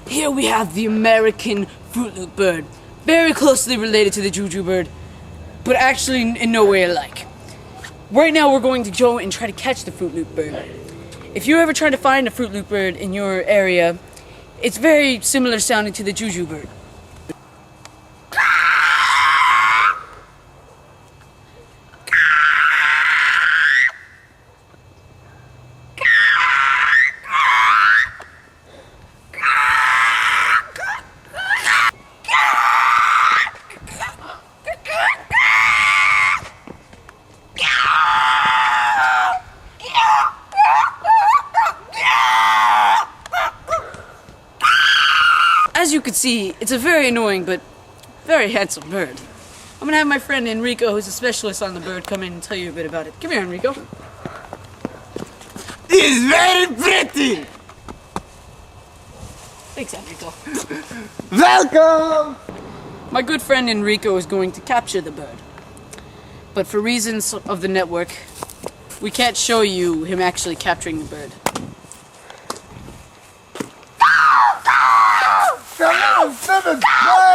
Here we have the American Fruit Loop bird, very closely related to the Juju bird, but actually in no way alike. Right now we're going to go and try to catch the Fruit Loop bird. If you're ever trying to find a Fruit Loop bird in your area, it's very similar sounding to the Juju bird. As you can see, it's a very annoying but very handsome bird. I'm gonna have my friend Enrico, who's a specialist on the bird, come in and tell you a bit about it. Come here, Enrico. It's very pretty! Thanks, Enrico. Welcome! My good friend Enrico is going to capture the bird. But for reasons of the network, we can't show you him actually capturing the bird. 7, 7, 9!